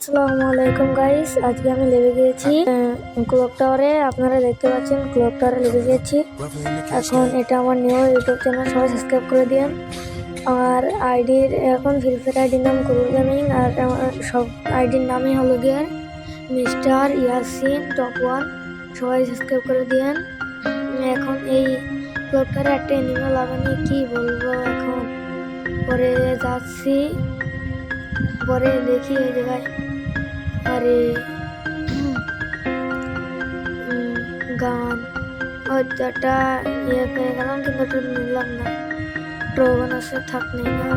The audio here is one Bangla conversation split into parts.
আসসালামু আলাইকুম গাইস, আজকে আমি লেগে গিয়েছি ক্লক টাওয়ারে। আপনারা দেখতে পাচ্ছেন ক্লক টাওয়ারে লেগে গিয়েছি। এখন এটা আমার নিউ ইউটিউব চ্যানেল, সবাই সাবস্ক্রাইব করে দিন। আমার আইডির এখন ফ্রি ফায়ার আইডির নাম কুরুল গেমিং, আর আমার সব আইডির নামই হলো গিয়ে মিস্টার ইয়াসিন টপ ওয়ান। সবাই সাবস্ক্রাইব করে দিন। এখন এই ক্লক টাওয়ারে একটা অ্যানিমেল লাগানি কি বলবো, এখন পরে যাচ্ছি, পরে দেখি এই জায়গায় আরে গান ওটা ইয়ে পেয়ে গেলাম, কিন্তু ওটা নিলাম না। ড্রগন আসে থাক নেই না,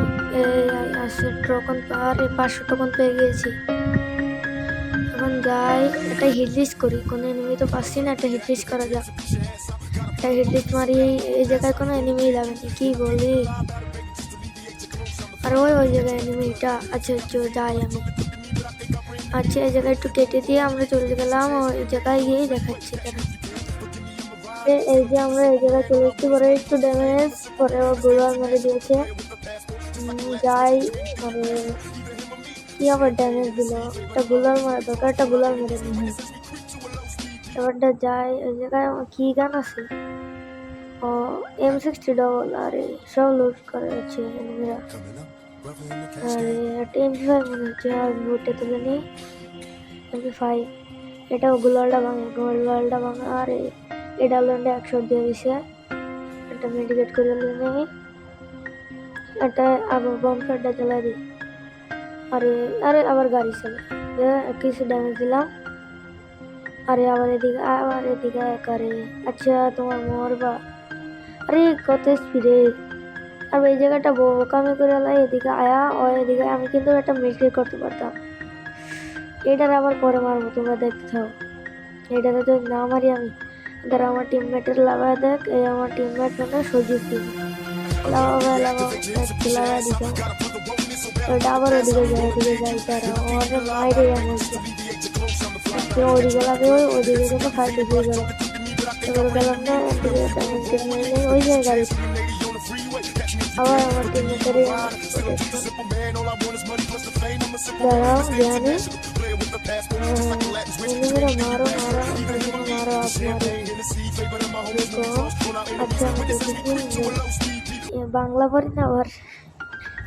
আসে ড্রগন পাওয়ার 500 টোকন পেয়ে গিয়েছি। এখন যাই, একটা হিট লিস্ট করি, কোনো এনিমি তো পাচ্ছি না, একটা হিট লিস্ট করা যাক। একটা হিট লিস্ট মারি, এই জায়গায় কোনো এনিমি লাগেনি, কি বলি। আর ওই জায়গায় এনিমিটা আছে, যাই আমি। আচ্ছা, এই জায়গায় একটু কেটে দিয়ে আমরা চলে গেলাম, ওই জায়গায় গিয়ে দেখাচ্ছি তারা। এই যে আমরা এই জায়গায় চলে এসেছি, পরে একটু ড্যামেজ, পরে ও গোলার মেরে দিয়েছে। যাই, মানে কি আবার ড্যামেজ দিল, একটা গোলার মারা দরকার, একটা গোলার মেরে নিয়ে এবারটা যাই। ওই জায়গায় কি গান আছে, ও M60 আরে সব লুট করে আছে এনিমিরা। আরে একটা MP5 মনে হচ্ছে, আর লুটে তুলে নি MP5। এটাও গোলালটা ভাঙে, আর এটা ল্যান্ডে 100 দিয়ে দিছে। একটা মেডিকেট করে নেই, একটা আবার বমফারটা জ্বালা দিই। আরে আরে আবার গাড়ি চলে, কিছু ড্যামেজ দিলাম। আরে আবার এদিকে একারে। আচ্ছা, তোমার মরবা। আরে কত স্পিডে, আর এই জায়গাটা বোকামি করে এদিকে আয়া, ও এদিকে আমি কিন্তু একটা মেডিকেট করতে পারতাম। এটার আবার পরে মারবো, তোমরা দেখতে থাও। এটাতে তো না মারি আমি, ধর আমার টিমমেটের লাগা দেখ। এই আমার টিমমেট মানে সজীব টিম লাগা দিত। ওটা আবার ওদিকে যাই তারা ওর মাইরে ওদিকে লাগে, ওদিকে যেন ফাইট দেখিয়ে গেল। এবার গেলাম না, ওই যে গাড়ি আবার আমার টিমমেটের দাঁড়াও জানি। মারো আচ্ছা, বাংলা পড়ি না, আবার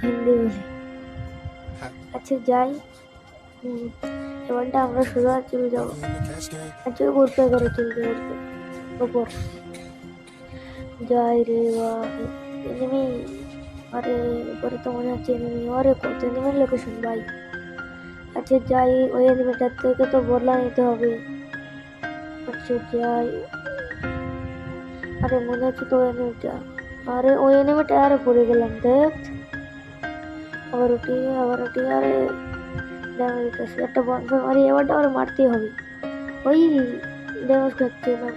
হিন্দি বলি। আচ্ছা যাই, এবারটা আমরা সোজা চলে যাবো। আচ্ছা, ঘুরতে করে চলতে ওপর যাই রে। এনিমি, আরে উপরে তো মনে হচ্ছে এনিমি, আরে কত এনিমির লোকেশন ভাই। আচ্ছা যাই, ওই এনিমিটার থেকে তো বদলা নিতে হবে। আচ্ছা যাই, আরে মনে হচ্ছে তো এনিমিটা, আরে ওই এনিমিটা আরে পড়ে গেলাম দেখ। আবার উঠি, আরে ড্যামেজ দিতেছে, একটা বনফায়ার মারি। এবারটা আবার মারতেই হবে, ওই ড্যামেজ খাচ্ছে না।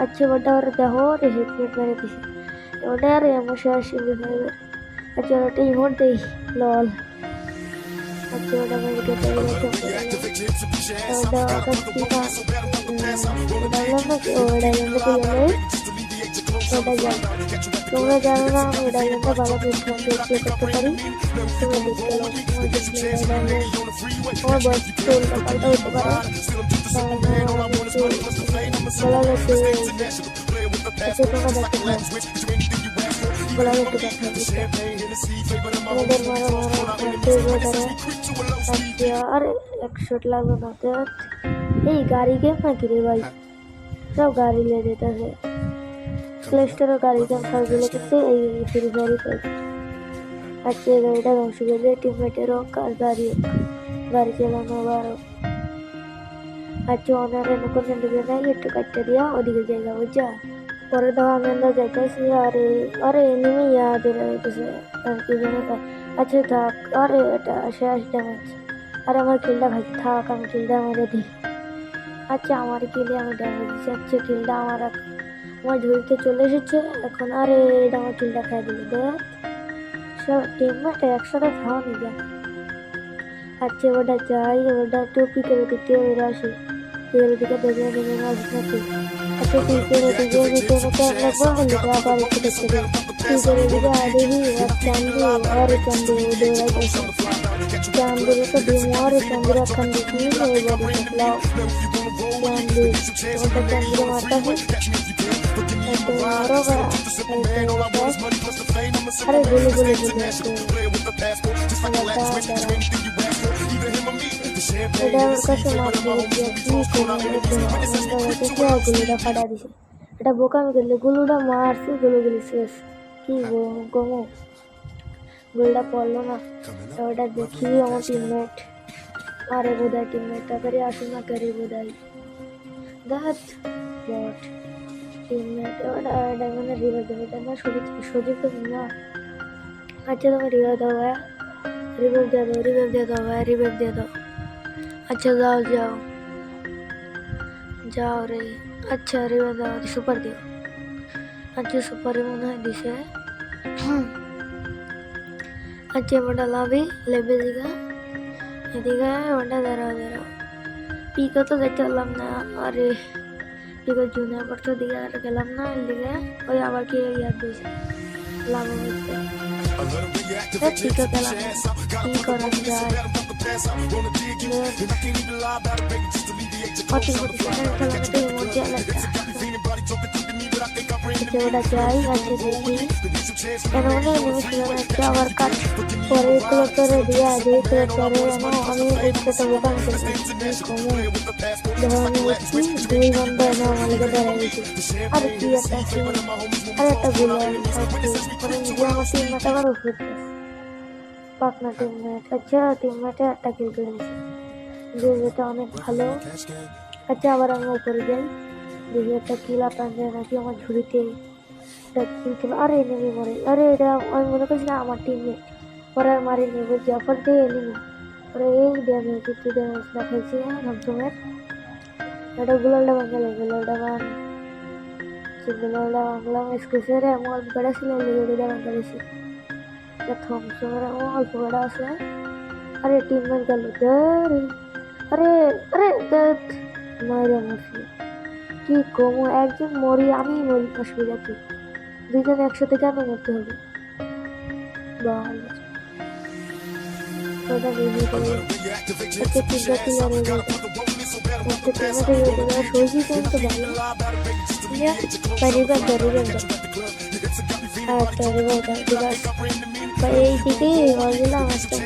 আচ্ছা, এবারটা আবার দেখো রে, হেডমেট মেরে দিছে। এবারটা আরে আমার শেষ হবে। আচ্ছা, ওটা ইমোট দেই, লল। আচ্ছা, ওটা মেডিকেট তোমরা জানো না, আমি ডায়মন্ডটা ভালো করতে পারি। তোমরা আমার বয়স উল্টা পাল্টা হতে পারে। তোমরা দেখতে আর 100 লাগবে না। এই গাড়ি গেম নাকি রে ভাই, সব গাড়ি নিয়ে যেতেছে। প্লে স্টোরে গাড়ি গেম সবগুলো কিন্তু এই ফ্রি ফায়ারই পাইছে। আজকে এই গাড়িটা ধ্বংস করে দিয়ে টিমমেটের হোক আর গাড়ি চালানো আবার। আচ্ছা, অনারে নতুন দিকে নাই, একটু কাটতে দিয়া ওদিকে জায়গা বুঝা। পরে তো আমি আমরা যাইতেছি, আরে এনিমি ইয়াদ হইতেছে আর কি জানি। আচ্ছা থাক, আরে এটা শেষ ড্যামেজ। আরে আমার কিলটা ভাই থাক, আমি কিলটা মেরে দিই। আচ্ছা, আমার কিলে আমি ড্যামেজ দিচ্ছি। আচ্ছা, কিলটা আমার ঝুড়িতে চলে এসেছে এখন। আরে এটা আমার কিলটা খাই দিল দেখ, সব টিমমেট একসাথে খাওয়া নি যা। আচ্ছা, এবারটা যাই, এবারটা টপিকের দিক থেকে বেরো আসি, দিকে দেখে নেমে আসি নাকি। আচ্ছা টিপের এদিকে ভিতরে ট্যাগ লাগবো হলে আবার একটু দেখতে দিই টিপের এদিকে আদেহি এক চান্দি আর চান্দি দৌড়াইতেছে চান্দির তো ডিম আর চান্দির একখান দিচ্ছি ওই বডি লাভ চান্দি ওটা চান্দির মারটা है तो मारो बड़ा अरे बोले बोले बोले এটা আমার কাছে মার দিয়ে কি গুলুটা ফাটা দিছে এটা বোকামি করলে গুলুটা মারছে গুলি শেষ কি গমো গুলটা পড়লো না ওটা দেখি আমার টিমমেট আরে বোধাই টিমমেট তাড়াতাড়ি আসুন না করে বোধাই দ্যাট বট টিমমেট ওটা ডায়মন্ডের রিভার দেবে তাই না সজিব তো না अच्छा तो मैं रिवाइव दो भाई रिवाइव दे दो भाई रिवाइव दे दो अच्छा जाओ जाओ जाओ रे अच्छा रिवाइव दो सुपर दियो अच्छा सुपर रिमूव है दिसे अच्छा बड़ा लाभी लेबे दिगा बड़ा दरा पीको तो देखते लम ना अरे पीको जूनियर पर तो दिगा गलम ना दिगा और आवाज़ की याद दिसे लाभ होते ठीक है गलम की करन जाए और तीन किलोमीटर मुझे लगता है जोड़ा जाए अच्छे देखी इन्होंने अच्छा वर्कआउट और एक करे दिया एक करे ना हमें एक तो बुकान करते धोनी उसकी दो बंदा ना वाले का डरा है अरे किया कैसे अरे तब बोला और मुझे मशीन में टवर उठते पार्टनर टीममेट अच्छा टीममेट একটা কিল করেছে যে এটা অনেক ভালো আচ্ছা আবার আমি উপরে যাই দেখি একটা কিল আপান যায় নাকি আমার ঝুড়িতে একটা কিল খেলো আরে এনিমি মরে আরে এটা আমি মনে করছি না আমার টিমমেট পরে আর মারিনি বলছি অফার দিয়ে এনিমি পরে এই ড্যামেজ একটু ড্যামেজ না খেয়েছি হামসমের এটা গুলালটা বাঙালি গুলালটা বাংলাম স্কেসের এমন বড় ছিল লেগেটা বাঙালিছি থমসমের এমন অল্প বড় আছে আরে টিমমেট গেল আরে আরে মারে মরছি কি কমো একজন মরি আমি মরি অসুবিধা কি দুজন একসাথে কেন মরতে হবে বল ওটা বেরিয়ে গেল একটা তিনটা কিলার হয়ে গেল একটা টিমমেটে হয়ে গেল সহজই কিন্তু ভালো রিভার দো একটা রিভার দিবাস এই দিকে বলছিলাম আজকে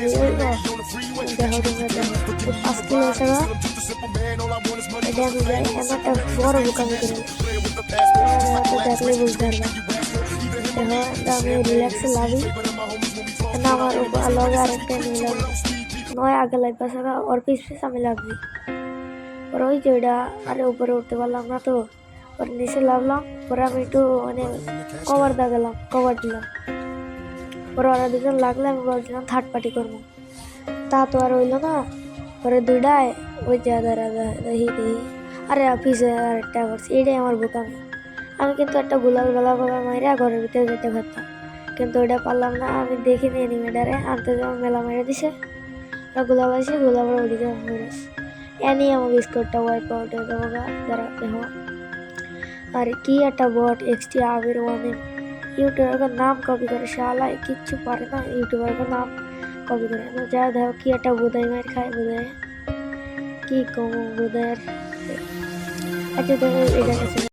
দেখো তোমরা দেখো 5 কিলো টাকা এটা আমি যাই একটা বড় বোকামি করে দেখলে বুঝতে পারবা দেখো আমি রিল্যাক্সে লাগি না আমার अलग আরেকটা নিলাম নয় আগে লাগবে সারা और পিছ আমি লাগবি और ওই যেটা আরে উপরে উঠতে পারলাম না তো और নিচে লাগলাম পরে আমি একটু মানে কভার দাগালাম কভার দিলাম পরে ওরা দুজন লাগলে আমি বলছিলাম থার্ড পার্টি করবো তা তো আর হইলো না পরে দুইটায় ওই যা দেখি আরে অফিসে আর একটা করছি এটাই আমার বোকামি আমি কিন্তু একটা গুলাল মাইরা ঘরের ভিতরে যেতে পারতাম কিন্তু ওইটা পারলাম না আমি দেখিনি এনিমেটারে আনতে যেমন মেলা মেরে দিছে ওরা গুলাল আসে গুলাবার ওদিকে মেরে এনি আমাকে স্কোরটা ওয়াইপ আউট হয়ে দেবো দাঁড়া দেখো আর কি একটা বট এক্সটি আবির ওয়ানে यूट्यूबर का नाम कॉपी करे शाला किच्छु पारे ना यूट्यूबर का नाम कॉपी करे ना जा देखो कि একটা বোধাই মার খায় বোধাই কি কম বোধাই আচ্ছা দেখো এটা